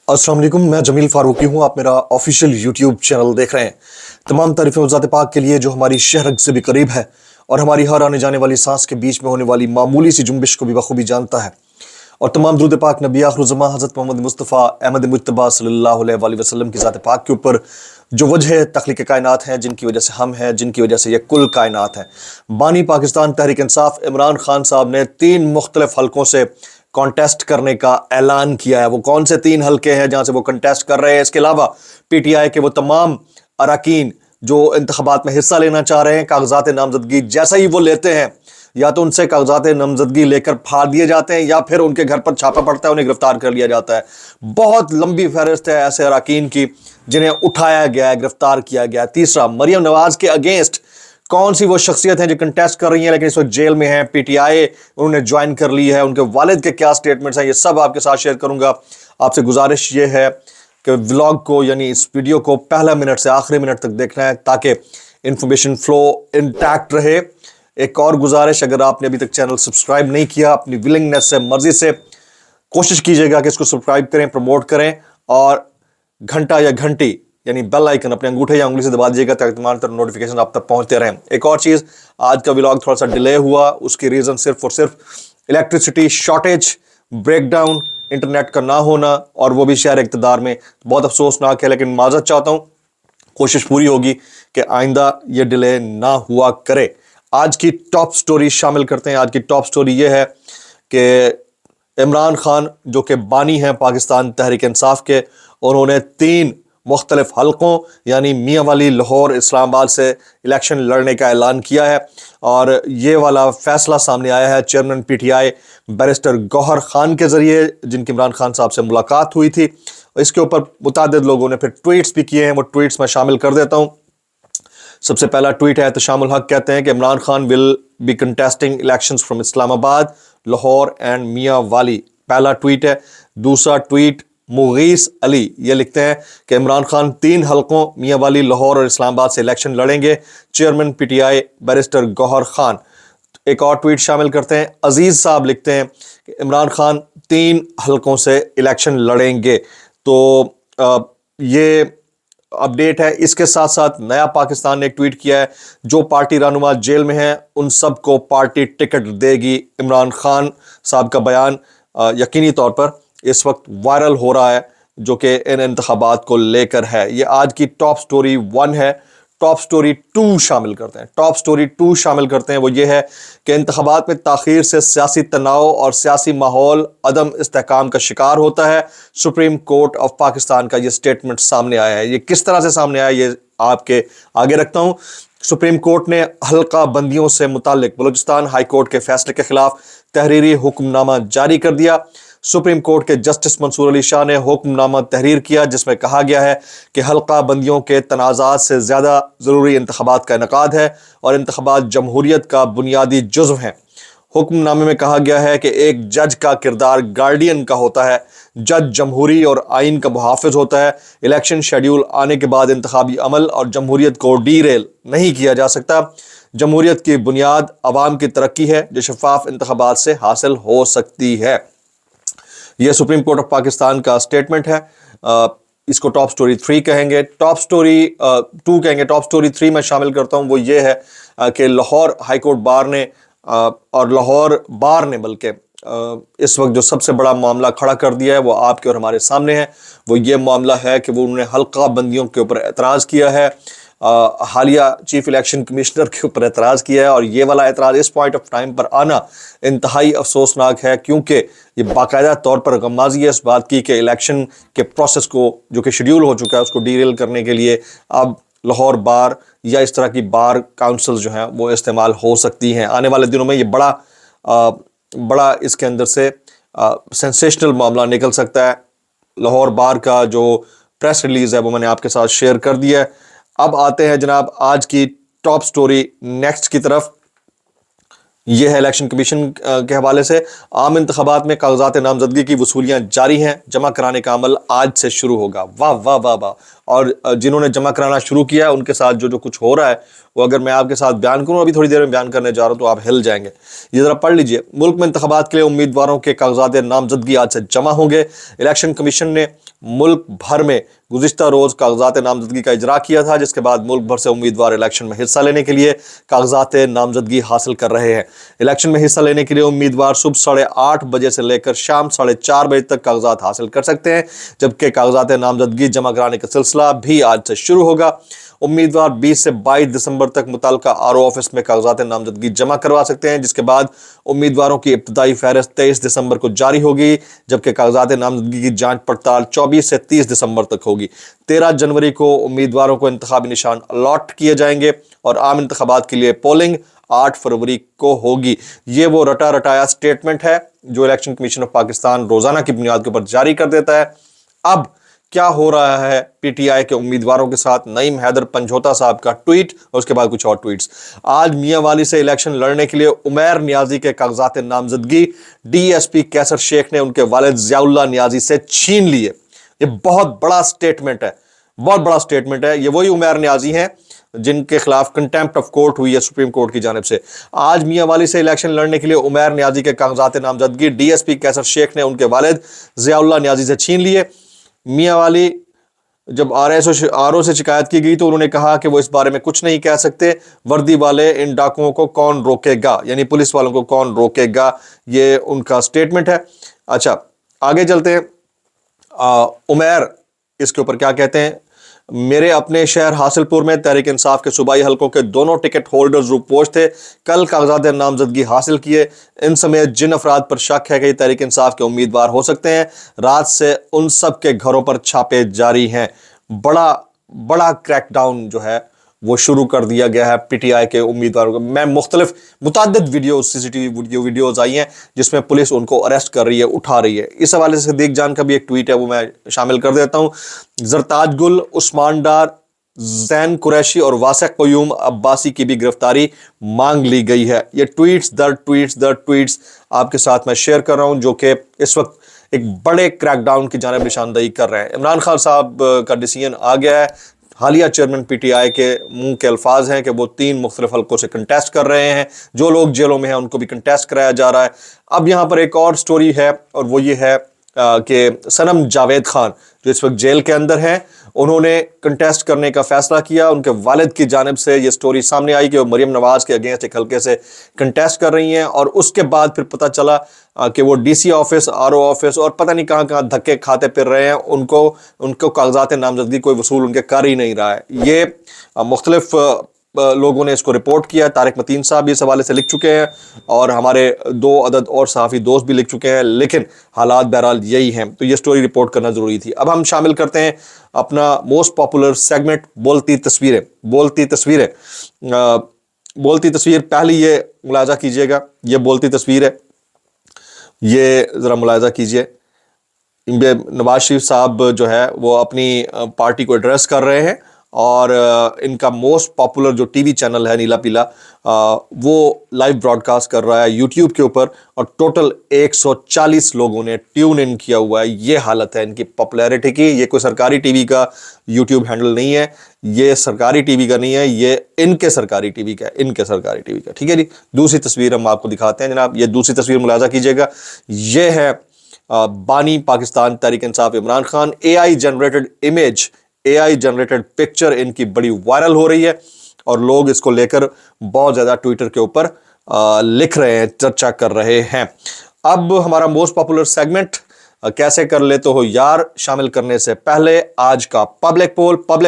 अस्सलाम वालेकुम, मैं जमील फारूकी हूँ। आप मेरा ऑफिशियल यूट्यूब चैनल देख रहे हैं। तमाम तारीफ़ें ज़ात पाक के लिए जो हमारी शहर से भी करीब है और हमारी हर आने जाने वाली सांस के बीच में होने वाली मामूली सी जुम्बिश को भी बखूबी जानता है। और तमाम दुरूद पाक नबी आखिरुज़्ज़मा हज़रत मोहम्मद मुस्तफ़ा अहमद मुज्तबा सल्लल्लाहु अलैहि वसल्लम की ज़ात पाक के ऊपर जो वजह तख्लीक़ कायनात हैं, जिनकी वजह से हम हैं, जिनकी वजह से ये कुल कायनात है। बानी पाकिस्तान तहरीक इंसाफ इमरान खान साहब ने 3 मुख्तलिफ हलकों से कॉन्टेस्ट करने का ऐलान किया है। वो कौन से 3 हलके हैं जहां से वो कॉन्टेस्ट कर रहे हैं? इसके अलावा पीटीआई के वो तमाम अरकान जो इंतखाबात में हिस्सा लेना चाह रहे हैं, कागजात नामजदगी जैसा ही वो लेते हैं, या तो उनसे कागजात नामजदगी लेकर फाड़ दिए जाते हैं या फिर उनके घर पर छापा पड़ता है, उन्हें गिरफ्तार कर लिया जाता है। बहुत लंबी फहरिस्त है ऐसे अरकान की जिन्हें उठाया गया है, गिरफ्तार किया गया है। तीसरा, मरियम नवाज के अगेंस्ट कौन सी वो शख्सियत हैं जो कंटेस्ट कर रही हैं लेकिन इस वक्त जेल में हैं, पीटीआई उन्होंने ज्वाइन कर ली है, उनके वालिद के क्या स्टेटमेंट्स हैं, ये सब आपके साथ शेयर करूंगा। आपसे गुजारिश ये है कि व्लॉग को यानी इस वीडियो को पहला मिनट से आखिरी मिनट तक देखना है ताकि इंफॉर्मेशन फ्लो इंटैक्ट रहे। एक और गुजारिश, अगर आपने अभी तक चैनल सब्सक्राइब नहीं किया, अपनी विलिंगनेस से, मर्जी से कोशिश कीजिएगा कि इसको सब्सक्राइब करें, प्रमोट करें और घंटा या घंटी यानी बेल आइकन अपने अंगूठे या उंगली से दबा दीजिएगा ताकि तमाम तरह नोटिफिकेशन आप तक पहुंचते रहें। एक और चीज़, आज का व्लॉग थोड़ा सा डिले हुआ, उसकी रीज़न सिर्फ और सिर्फ इलेक्ट्रिसिटी शॉर्टेज, ब्रेकडाउन, इंटरनेट का ना होना और वो भी शहर इक़्तिदार में। बहुत अफसोसनाक है, लेकिन माज़रत चाहता हूँ, कोशिश पूरी होगी कि आइंदा ये डिले ना हुआ करे। आज की टॉप स्टोरी शामिल करते हैं। आज की टॉप स्टोरी ये है कि इमरान खान जो कि बानी हैं पाकिस्तान तहरीक इंसाफ के, उन्होंने 3 मुख्तलिफ हलकों यानी मियाँ वाली, लाहौर, इस्लामाबाद से इलेक्शन लड़ने का ऐलान किया है। और ये वाला फैसला सामने आया है chairman PTI barrister Gauhar Khan के ज़रिए, जिनकी इमरान खान साहब से मुलाकात हुई थी। इसके ऊपर मुतादिद लोगों ने फिर ट्वीट्स भी किए हैं, वो ट्वीट्स मैं शामिल कर देता हूँ। सबसे पहला ट्वीट है तशामुल हक, कहते हैं कि Imran Khan will be contesting elections from Islamabad, Lahore and मियाँ वाली। पहला ट्वीट है। दूसरा ट्वीट मुगीस अली ये लिखते हैं कि इमरान खान 3 हलकों मियाँ वाली, लाहौर और इस्लामाबाद से इलेक्शन लड़ेंगे, chairman PTI barrister Gauhar Khan. एक और ट्वीट शामिल करते हैं। अजीज साहब लिखते हैं कि इमरान खान 3 हलकों से इलेक्शन लड़ेंगे। तो ये अपडेट है। इसके साथ साथ नया पाकिस्तान ने एक ट्वीट किया है, जो पार्टी रहनुमा जेल में हैं उन सबको पार्टी टिकट देगी। इमरान खान साहब का बयान यकीनी तौर पर इस वक्त वायरल हो रहा है, जो कि इन इंतखाबात को लेकर है। ये आज की टॉप स्टोरी 1 है। टॉप स्टोरी 2 शामिल करते हैं। टॉप स्टोरी 2 शामिल करते हैं। वो ये है कि इंतखाबात में ताख़ीर से सियासी तनाव और सियासी माहौल अदम इस्तेहकाम का शिकार होता है। सुप्रीम कोर्ट ऑफ पाकिस्तान का ये स्टेटमेंट सामने आया है। ये किस तरह से सामने आया, ये आपके आगे रखता हूँ। सुप्रीम कोर्ट ने हल्का बंदियों से मुतालिक बलूचिस्तान हाई कोर्ट के फैसले के खिलाफ तहरीरी हुक्मनामा जारी कर दिया। सुप्रीम कोर्ट के जस्टिस मंसूर अली शाह ने हुक्मनामा तहरीर किया, जिसमें कहा गया है कि हल्का बंदियों के तनाज़ात से ज़्यादा ज़रूरी इंतखाबात का इनेकाद है और इंतखाबात जमहूरियत का बुनियादी जुज़्व हैं। हुक्मनामे में कहा गया है कि एक जज का किरदार गार्डियन का होता है। जज जमहूरी और आइन का मुहाफ़िज़ होता है। इलेक्शन शेड्यूल आने के बाद इंतखाबी अमल और जमहूरियत को डीरेल नहीं किया जा सकता। जमहूरियत की बुनियाद अवाम की तरक्की है, जो शफाफ इंतखाबात से हासिल हो सकती है। यह सुप्रीम कोर्ट ऑफ पाकिस्तान का स्टेटमेंट है। इसको टॉप स्टोरी 3 कहेंगे, टॉप स्टोरी 2 कहेंगे। टॉप स्टोरी 3 में शामिल करता हूँ। वो ये है कि लाहौर हाई कोर्ट बार ने और लाहौर बार ने बल्कि इस वक्त जो सबसे बड़ा मामला खड़ा कर दिया है वो आपके और हमारे सामने है। वो ये मामला है कि वो उन्होंने हल्का बंदियों के ऊपर एतराज़ किया है, हालिया चीफ इलेक्शन कमिश्नर के ऊपर एतराज़ किया है। और ये वाला एतराज़ इस पॉइंट ऑफ टाइम पर आना इंतहाई अफसोसनाक है, क्योंकि ये बाकायदा तौर पर गमाजी है इस बात की कि इलेक्शन के प्रोसेस को जो कि शेड्यूल हो चुका है उसको डीरेल करने के लिए अब लाहौर बार या इस तरह की बार काउंसिल जो हैं वो इस्तेमाल हो सकती हैं। आने वाले दिनों में ये बड़ा इसके अंदर से सेंसेशनल मामला निकल सकता है। लाहौर बार का जो प्रेस रिलीज़ है वो मैंने आपके साथ शेयर कर दिया है। अब आते हैं जनाब आज की टॉप स्टोरी नेक्स्ट की तरफ। یہ ہے الیکشن کمیشن کے حوالے سے عام انتخابات میں کاغذات نامزدگی کی وصولیاں جاری ہیں، جمع کرانے کا عمل آج سے شروع ہوگا۔ واہ واہ واہ واہ۔ اور جنہوں نے جمع کرانا شروع کیا ہے ان کے ساتھ جو کچھ ہو رہا ہے وہ اگر میں آپ کے ساتھ بیان کروں، ابھی تھوڑی دیر میں بیان کرنے جا رہا ہوں تو آپ ہل جائیں گے۔ یہ ذرا پڑھ لیجئے۔ ملک میں انتخابات کے لیے امیدواروں کے کاغذات نامزدگی آج سے جمع ہوں گے۔ الیکشن کمیشن نے ملک بھر میں گزشتہ روز کاغذات نامزدگی کا اجرا کیا تھا، جس کے بعد ملک بھر سے امیدوار الیکشن میں حصہ لینے کے لیے کاغذات نامزدگی حاصل کر رہے ہیں۔ الیکشن میں حصہ لینے کے لیے امیدوار صبح 8:30 بجے سے لے کر شام 4:30 بجے تک کاغذات حاصل کر سکتے ہیں، جبکہ کاغذات نامزدگی جمع کرانے کا سلسلہ بھی آج سے شروع ہوگا۔ امیدوار 20 سے 22 دسمبر تک متعلقہ RO آفس میں کاغذات نامزدگی جمع کروا سکتے ہیں، جس کے بعد امیدواروں کی ابتدائی فہرست 23 دسمبر کو جاری ہوگی، جبکہ کاغذات نامزدگی کی جانچ پڑتال 24 سے 30 دسمبر تک ہوگی۔ 13 جنوری کو امیدواروں کو انتخابی نشان الاٹ کیے جائیں گے اور عام انتخابات کے لیے پولنگ 8 فروری کو ہوگی۔ یہ وہ رٹا رٹایا سٹیٹمنٹ ہے جو الیکشن کمیشن آف پاکستان روزانہ کی بنیاد کے اوپر جاری کر دیتا ہے۔ اب کیا ہو رہا ہے PTI کے امیدواروں کے ساتھ؟ نعیم حیدر پنجھوتا صاحب کا ٹویٹ اور اس کے بعد کچھ اور ٹویٹس۔ آج میاں والی سے الیکشن لڑنے کے لیے عمیر نیازی کے کاغذات نامزدگی DSP کیسر شیخ نے ان کے والد ضیاء اللہ نیازی سے چھین لیے۔ یہ بہت بڑا سٹیٹمنٹ ہے، بہت بڑا سٹیٹمنٹ ہے۔ یہ وہی عمیر نیازی ہیں جن کے خلاف کنٹیمپٹ آف کورٹ ہوئی ہے سپریم کورٹ کی جانب سے۔ آج میاں والی سے الیکشن لڑنے کے لیے عمیر نیازی کے کاغذات نامزدگی DSP کیسر شیخ نے ان کے والد ضیاء اللہ نیازی سے چھین لیے۔ میاں والی جب RO سے شکایت کی گئی تو انہوں نے کہا کہ وہ اس بارے میں کچھ نہیں کہہ سکتے، وردی والے ان ڈاکوؤں کو کون روکے گا، یعنی پولیس والوں کو کون روکے گا، یہ ان کا سٹیٹمنٹ ہے۔ اچھا آگے چلتے ہیں۔ عمیر اس کے اوپر کیا کہتے ہیں؟ میرے اپنے شہر حاصل پور میں تحریک انصاف کے صوبائی حلقوں کے دونوں ٹکٹ ہولڈرز روپوش تھے، کل کاغذات نامزدگی حاصل کیے۔ ان سمیت جن افراد پر شک ہے کہ یہ تحریک انصاف کے امیدوار ہو سکتے ہیں، رات سے ان سب کے گھروں پر چھاپے جاری ہیں۔ بڑا کریک ڈاؤن جو ہے وہ شروع کر دیا گیا ہے PTI کے امیدواروں کو۔ میں متعدد ویڈیوز CCTV ویڈیوز آئی ہیں جس میں پولیس ان کو اریسٹ کر رہی ہے، اٹھا رہی ہے۔ اس حوالے سے صدیق جان کا بھی ایک ٹویٹ ہے، وہ میں شامل کر دیتا ہوں۔ زرتاج گل، عثمان ڈار، زین قریشی اور واسع قیوم عباسی کی بھی گرفتاری مانگ لی گئی ہے۔ یہ ٹویٹس آپ کے ساتھ میں شیئر کر رہا ہوں جو کہ اس وقت ایک بڑے کریک ڈاؤن کی جانب نشاندہی کر رہے ہیں۔ عمران خان صاحب کا ڈیسیژن آ گیا ہے۔ حالیہ چیئرمین PTI کے منہ کے الفاظ ہیں کہ وہ 3 مختلف حلقوں سے کنٹیسٹ کر رہے ہیں، جو لوگ جیلوں میں ہیں ان کو بھی کنٹیسٹ کرایا جا رہا ہے۔ اب یہاں پر ایک اور سٹوری ہے اور وہ یہ ہے کہ صنم جاوید خان جو اس وقت جیل کے اندر ہیں، انہوں نے کنٹیسٹ کرنے کا فیصلہ کیا۔ ان کے والد کی جانب سے یہ سٹوری سامنے آئی کہ وہ مریم نواز کے اگینسٹ ایک حلقے سے کنٹیسٹ کر رہی ہیں، اور اس کے بعد پھر پتہ چلا کہ وہ DC آفس، RO آفس اور پتہ نہیں کہاں دھکے کھاتے پھر رہے ہیں۔ ان کو کاغذات نامزدگی کوئی وصول ان کے کر ہی نہیں رہا ہے۔ یہ مختلف لوگوں نے اس کو رپورٹ کیا ہے۔ طارق متین صاحب بھی اس حوالے سے لکھ چکے ہیں اور ہمارے 2 عدد اور صحافی دوست بھی لکھ چکے ہیں، لیکن حالات بہرحال یہی ہیں، تو یہ سٹوری رپورٹ کرنا ضروری تھی۔ اب ہم شامل کرتے ہیں اپنا موسٹ پاپولر سیگمنٹ بولتی تصویریں۔ بولتی تصویر پہلی یہ ملاحظہ کیجئے گا، یہ بولتی تصویر ہے، یہ ذرا ملاحظہ کیجئے۔ نواز شریف صاحب جو ہے وہ اپنی پارٹی کو ایڈریس کر رہے ہیں اور ان کا موسٹ پاپولر جو TV چینل ہے نیلا پیلا، وہ لائیو براڈ کاسٹ کر رہا ہے YouTube کے اوپر، اور ٹوٹل 140 لوگوں نے ٹیون ان کیا ہوا ہے۔ یہ حالت ہے ان کی پاپولیرٹی کی۔ یہ کوئی سرکاری TV کا YouTube ہینڈل نہیں ہے، یہ سرکاری TV کا نہیں ہے، یہ ان کے سرکاری TV کا ہے، ٹھیک ہے جی۔ دوسری تصویر ہم آپ کو دکھاتے ہیں جناب، یہ دوسری تصویر ملاحظہ کیجئے گا، یہ ہے بانی Pakistan Tehreek Insaf Imran Khan. AI generated image, AI generated picture ان کی بڑی وائرل ہو رہی ہے اور لوگ اس کو لے کر بہت زیادہ ٹویٹر کے اوپر لکھ رہے ہیں، چرچا کر رہے ہیں۔ اب ہمارا موسٹ پاپولر سیگمنٹ کیسے کر لیتے ہو یار شامل کرنے سے پہلے آج کا پبلک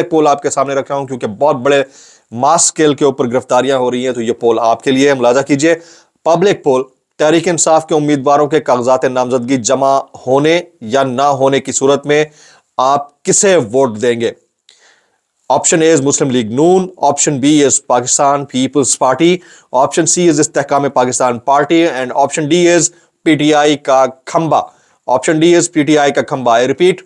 پول آپ کے سامنے رکھ رہا ہوں کیونکہ بہت بڑے ماس اسکیل کے اوپر گرفتاریاں ہو رہی ہیں، تو یہ پول آپ کے لیے ملاحظہ کیجئے۔ پبلک پول، تحریک انصاف کے امیدواروں کے کاغذات نامزدگی جمع ہونے یا نہ ہونے کی صورت میں آپ کسے ووٹ دیں گے؟ Option A is Muslim League Noon, option B is Pakistan Peoples Party, option C is Istehkam Pakistan Party, and option D is PTI کا کھمبا۔ آپشن ڈی از PTI کا کھمبا۔ آئی ریپیٹ،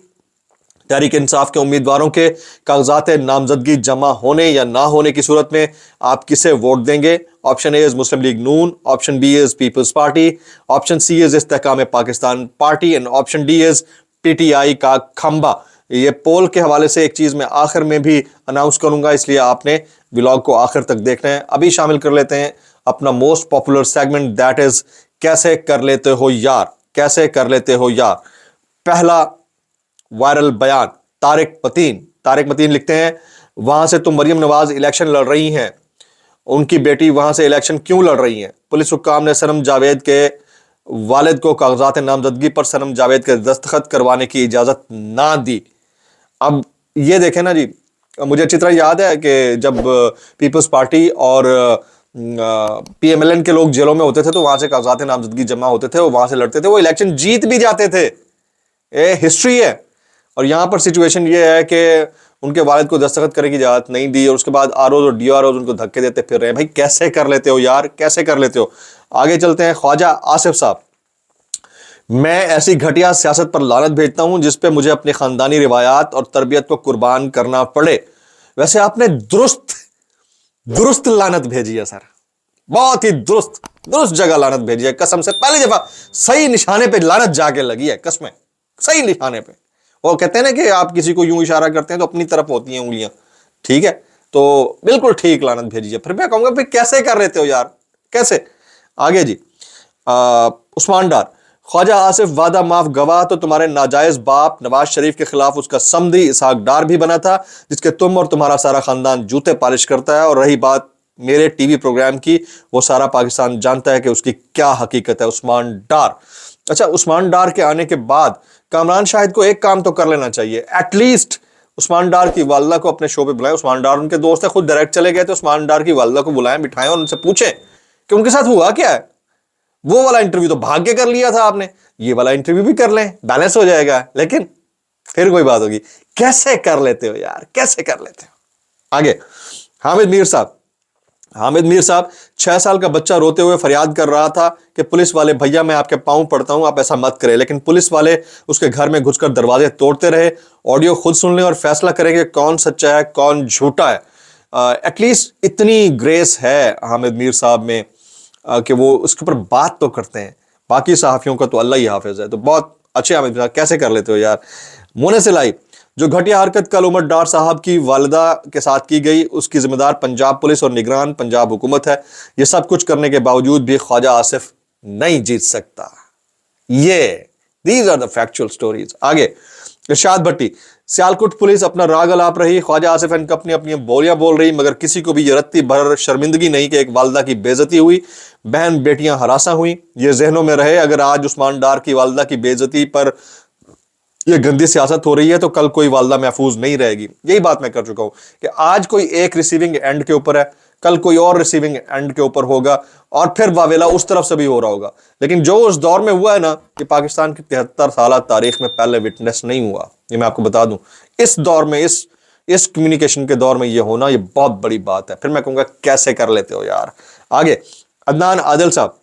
तहरीक इंसाफ के उम्मीदवारों के कागजात नामजदगी जमा होने या ना होने की सूरत में आप किसे वोट देंगे? Option A is Muslim League Noon, option B is Peoples Party, option C is Istehkam Pakistan Party and option D is PTI का खंबा। ये पोल के हवाले से एक चीज मैं आखिर में भी अनाउंस करूंगा, इसलिए आपने व्लॉग को आखिर तक देखना है। अभी शामिल कर लेते हैं अपना most popular segment, that is कैसे कर लेते हो यार, कैसे कर लेते हो यार। पहला वायरल बयान, तारिक मतीन लिखते हैं, वहां से तो मरियम नवाज इलेक्शन लड़ रही हैं, उनकी बेटी वहां से इलेक्शन क्यों लड़ रही हैं? पुलिस हुक्काम ने सनम जावेद के वालिद को कागजात नामजदगी पर सनम जावेद के दस्तखत करवाने की इजाजत ना दी। अब ये देखें ना जी, मुझे अच्छी तरह याद है कि जब पीपल्स पार्टी और पीएमएलएन के लोग जेलों में होते थे तो वहां से कागजात नामजदगी जमा होते थे, वो वहां से लड़ते थे, वो इलेक्शन जीत भी जाते थे। ये हिस्ट्री है। और यहां पर सिचुएशन ये है कि उनके वालिद को दस्तखत करने की इजाजत नहीं दी और उसके बाद आरओ और डीआरओ उनको धक्के देते फिर रहे हैं। भाई कैसे कर लेते हो यार, कैसे कर लेते हो? आगे चलते हैं। ख्वाजा आसिफ साहब, मैं ऐसी घटिया सियासत पर लानत भेजता हूं जिस पे मुझे अपनी खानदानी रिवायात और तरबियत को कुर्बान करना पड़े। वैसे आपने दुरुस्त लानत भेजी है सर, बहुत ही दुरुस्त जगह लानत भेजी है। कसम से पहली दफा सही निशाने पे लानत जाके लगी है, कसम, सही निशाने पे। वो कहते हैं ना कि आप किसी को यूं इशारा करते हैं तो अपनी तरफ होती हैं उंगलियां, ठीक है? तो बिल्कुल ठीक लानत भेजी है। फिर मैं कहूंगा भाई कैसे कर लेते हो यार, कैसे? आगे जी, उस्मान डार, ख्वाजा आसिफ वादा माफ गवाह तो तुम्हारे नाजायज बाप नवाज शरीफ के खिलाफ उसका समधी इसहाक डार भी बना था, जिसके तुम और तुम्हारा सारा खानदान जूते पालिश करता है। और रही बात मेरे टीवी प्रोग्राम की, वो सारा पाकिस्तान जानता है कि उसकी क्या हकीकत है। उस्मान डार, अच्छा, उस्मान डार के आने के बाद कामरान शाहिद को एक काम तो कर लेना चाहिए, एटलीस्ट उस्मान डार की वालदा को अपने शो पे बुलाएं। उस्मान डार उनके दोस्त है, खुद डायरेक्ट चले गए थे, उस्मान डार की वालदा को बुलाएं, बिठाएं और उनसे पूछें कि उनके साथ हुआ क्या है। वो वाला इंटरव्यू तो भाग के कर लिया था आपने, ये वाला इंटरव्यू भी कर लें, बैलेंस हो जाएगा। लेकिन फिर कोई बात होगी, कैसे कर लेते हो यार, कैसे कर लेते हो? आगे, हामिद मीर साहब, 6 साल का बच्चा रोते हुए फरियाद कर रहा था कि पुलिस वाले भैया मैं आपके पांव पड़ता हूं, आप ऐसा मत करें, लेकिन पुलिस वाले उसके घर में घुसकर दरवाजे तोड़ते रहे। ऑडियो खुद सुन लें और फैसला करें कि कौन सच्चा है कौन झूठा है। एटलीस्ट इतनी ग्रेस है हामिद मीर साहब में कि वो उसके ऊपर बात तो करते हैं। बाकी सहाफियों का तो अल्लाह ही हाफिज है। तो बहुत अच्छे हामिद साहब, कैसे कर लेते हो यार। मोने से लाई, जो घटिया हरकत कल उमर डार साहब की वालिदा के साथ की गई उसकी जिम्मेदार पंजाब पुलिस और निगरान पंजाब हुकूमत है। ये सब कुछ करने के बावजूद भी ख्वाजा आसिफ नहीं जीत सकता। ये these are the factual stories. आगे, इरशाद भट्टी, सियालकोट पुलिस अपना राग अलाप रही, ख्वाजा आसिफ एंड कंपनी अपनी बोलियां बोल रही, मगर किसी को भी ये रत्ती भर शर्मिंदगी नहीं कि एक वालदा की बेइज्जती हुई, बहन बेटियां हरासा हुई। ये जहनों में रहे, अगर आज उस्मान डार की वालदा की बेइज्जती पर ये गंदी सियासत हो रही है तो कल कोई वालदा महफूज नहीं रहेगी। यही बात मैं कर चुका हूं कि आज कोई एक रिसीविंग एंड के ऊपर है, कल कोई और रिसीविंग एंड के ऊपर होगा और फिर वावेला उस तरफ से भी हो रहा होगा। लेकिन जो उस दौर में हुआ है ना, कि पाकिस्तान की 73 साल तारीख में पहले विटनेस नहीं हुआ। ये मैं आपको बता दूं, इस दौर में, इस कम्युनिकेशन के दौर में ये होना, ये बहुत बड़ी बात है। फिर मैं कहूंगा कैसे कर लेते हो यार। आगे, अदनान आदिल साहब,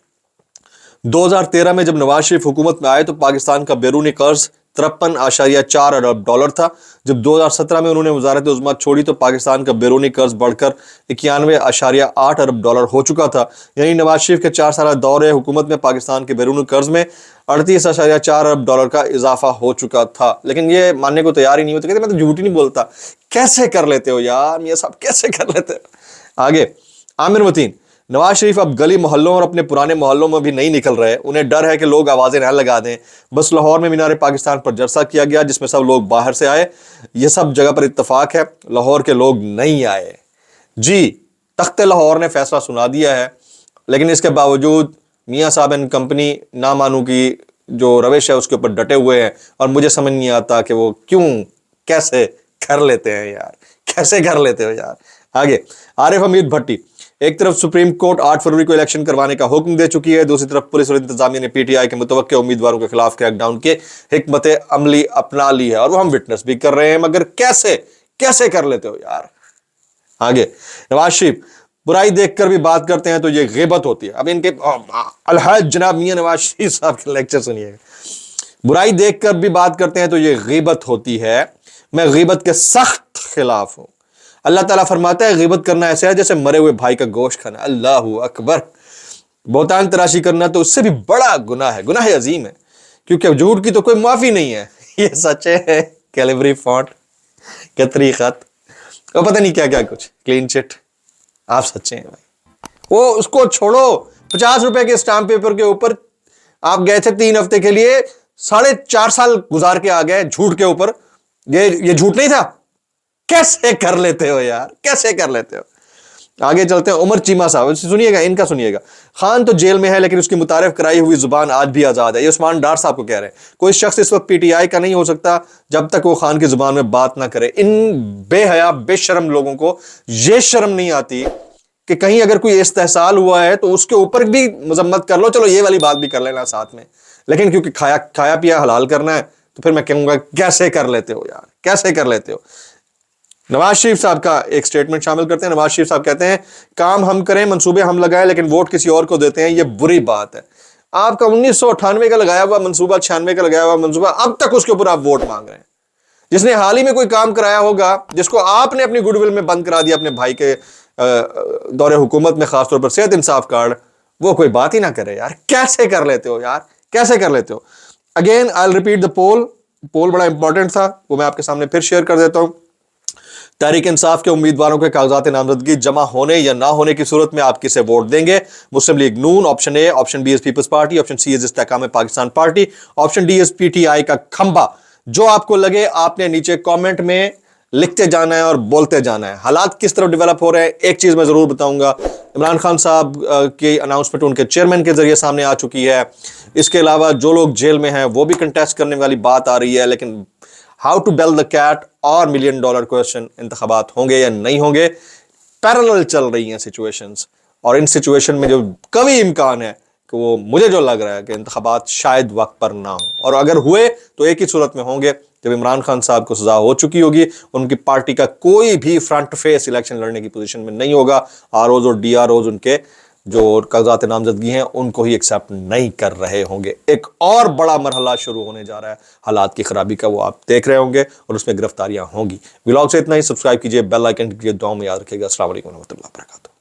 2013 में जब नवाज शरीफ हुकूमत में आए तो पाकिस्तान का बैरूनी कर्ज 53.4 अरब डॉलर था। जब 2017 में उन्होंने वजारत उज़्मा छोड़ी तो पाकिस्तान का बैरूनी कर्ज बढ़कर 91.8 अरब डॉलर हो चुका था। यानी नवाज शरीफ के 4 साल दौरे हुकूमत में पाकिस्तान के बैरूनी कर्ज में 38.4 अरब डॉलर का इजाफा हो चुका था। लेकिन ये मानने को तैयार ही नहीं होते, कहते मैं तो झूठ ही नहीं बोलता। कैसे कर लेते हो यार, ये सब कैसे कर लेते हो? आगे, आमिर मतीन, नवाज शरीफ अब गली मोहल्लों और अपने पुराने मोहल्लों में भी नहीं निकल रहे। उन्हें डर है कि लोग आवाजें न लगा दें। बस लाहौर में मीनार पाकिस्तान पर जलसा किया गया जिसमें सब लोग बाहर से आए। यह सब जगह पर इत्तफाक है, लाहौर के लोग नहीं आए। जी, तख्ते लाहौर ने फैसला सुना दिया है, लेकिन इसके बावजूद मियाँ साहब एंड कंपनी ना मानू की जो रविश है उसके ऊपर डटे हुए हैं। और मुझे समझ नहीं आता कि वो क्यों, कैसे कर लेते हैं यार, कैसे कर लेते हो यार। आगे, आरिफ हमीद भट्टी, एक तरफ सुप्रीम कोर्ट 8 फरवरी को इलेक्शन करवाने का हुक्म दे चुकी है, दूसरी तरफ पुलिस और इंतजामिया ने पीटीआई के मुतवक्के उम्मीदवारों के खिलाफ क्रैकडाउन के हिकमत अमली अपना ली है और वो हम विटनेस भी कर रहे हैं। मगर कैसे कैसे कर लेते हो यार। आगे, नवाज शरीफ, बुराई देखकर भी बात करते हैं तो ये गिबत होती है। अब इनके अलहद जनाब मियां नवाज शरीफ साहब के लेक्चर सुनिएगा। برائی دیکھ کر بھی بات کرتے ہیں تو یہ غیبت ہوتی ہے. میں غیبت کے سخت خلاف ہوں. اللہ تعالیٰ فرماتا ہے غیبت کرنا ایسا ہے جیسے مرے ہوئے بھائی کا گوشت کھانا. اللہ اکبر. بہتان تراشی کرنا تو اس سے بھی بڑا گناہ ہے, گناہ عظیم ہے, کیونکہ جھوٹ کی تو کوئی معافی نہیں ہے. یہ سچ ہے. کیلیبری فونٹ, کتری خط, اور پتہ نہیں کیا کیا کچھ, کلین چٹ. آپ سچے ہیں بھائی. وہ اس کو چھوڑو, 50 روپے کے اسٹامپ پیپر کے اوپر آپ گئے تھے 3 ہفتے کے لیے, 4.5 سال گزار کے آ گئے جھوٹ کے اوپر. یہ جھوٹ نہیں تھا. کیسے کر لیتے ہو یار, کیسے کر لیتے ہو. آگے چلتے ہیں. عمر چیمہ صاحب, سنیے گا, ان کا سنیے گا. خان تو جیل میں ہے لیکن اس کی متعارف کرائی ہوئی زبان آج بھی آزاد ہے. یہ عثمان ڈار صاحب کو کہہ رہے ہیں. کوئی شخص اس وقت پی ٹی آئی کا نہیں ہو سکتا جب تک وہ خان کی زبان میں بات نہ کرے. ان بے حیا بے شرم لوگوں کو یہ شرم نہیں آتی کہ کہیں اگر کوئی استحصال ہوا ہے تو اس کے اوپر بھی مذمت کر لو, چلو یہ والی بات بھی کر لینا ساتھ میں, لیکن کیونکہ کھایا پیا حلال کرنا ہے تو پھر میں کہوں گا کیسے کر لیتے ہو یار, کیسے کر لیتے ہو. نواز شریف صاحب کا ایک سٹیٹمنٹ شامل کرتے ہیں. نواز شریف صاحب کہتے ہیں کام ہم کریں, منصوبے ہم لگائیں, لیکن ووٹ کسی اور کو دیتے ہیں, یہ بری بات ہے. آپ کا 1998 کا لگایا ہوا منصوبہ, 96 کا لگایا ہوا منصوبہ, اب تک اس کے اوپر آپ ووٹ مانگ رہے ہیں. جس نے حال ہی میں کوئی کام کرایا ہوگا, جس کو آپ نے اپنی گڈ ول میں بند کرا دیا اپنے بھائی کے دور حکومت میں, خاص طور پر صحت انصاف کارڈ, وہ کوئی بات ہی نہ کرے یار. کیسے کر لیتے ہو یار, کیسے کر لیتے ہو. اگین آئی ریپیٹ دا پول بڑا امپورٹنٹ تھا, وہ میں آپ کے سامنے پھر شیئر کر دیتا ہوں. تحریک انصاف کے امیدواروں کے کاغذات نامزدگی جمع ہونے یا نہ ہونے کی صورت میں آپ کسے ووٹ دیں گے؟ مسلم League Noon, option a, option B is people's Party, option C is Istehkam Pakistan party, option D is P T I کا کھمبا. جو آپ کو لگے آپ نے نیچے کامنٹ میں لکھتے جانا ہے اور بولتے جانا ہے. حالات کس طرح ڈیولپ ہو رہے ہیں ایک چیز میں ضرور بتاؤں گا. عمران خان صاحب کی اناؤنسمنٹ ان کے چیئرمین کے ذریعے سامنے آ چکی ہے. اس کے علاوہ جو لوگ جیل میں ہیں وہ بھی کنٹیسٹ کرنے والی بات آ رہی ہے, لیکن how to bell the cat اور $1,000,000 کویسچن, انتخابات ہوں گے یا نہیں ہوں گے, پیرالل چل رہی ہیں سچویشنز. اور ان سچویشن میں جو قوی امکان ہے کہ وہ مجھے جو لگ رہا ہے کہ انتخابات شاید وقت پر نہ ہوں, اور اگر ہوئے تو ایک ہی صورت میں ہوں گے جب عمران خان صاحب کو سزا ہو چکی ہوگی, ان کی پارٹی کا کوئی بھی فرنٹ فیس الیکشن لڑنے کی پوزیشن میں نہیں ہوگا. آر اوز اور ڈی آر اوز ان کے جو کاغذات نامزدگی ہیں ان کو ہی ایکسیپٹ نہیں کر رہے ہوں گے. ایک اور بڑا مرحلہ شروع ہونے جا رہا ہے حالات کی خرابی کا, وہ آپ دیکھ رہے ہوں گے, اور اس میں گرفتاریاں ہوں گی. ولاگ سے اتنا ہی. سبسکرائب کیجئے, بیل آئیکن کیجئے, دعاؤں میں یاد رکھیے گا. السلام علیکم ورحمۃ اللہ وبرکاتہ.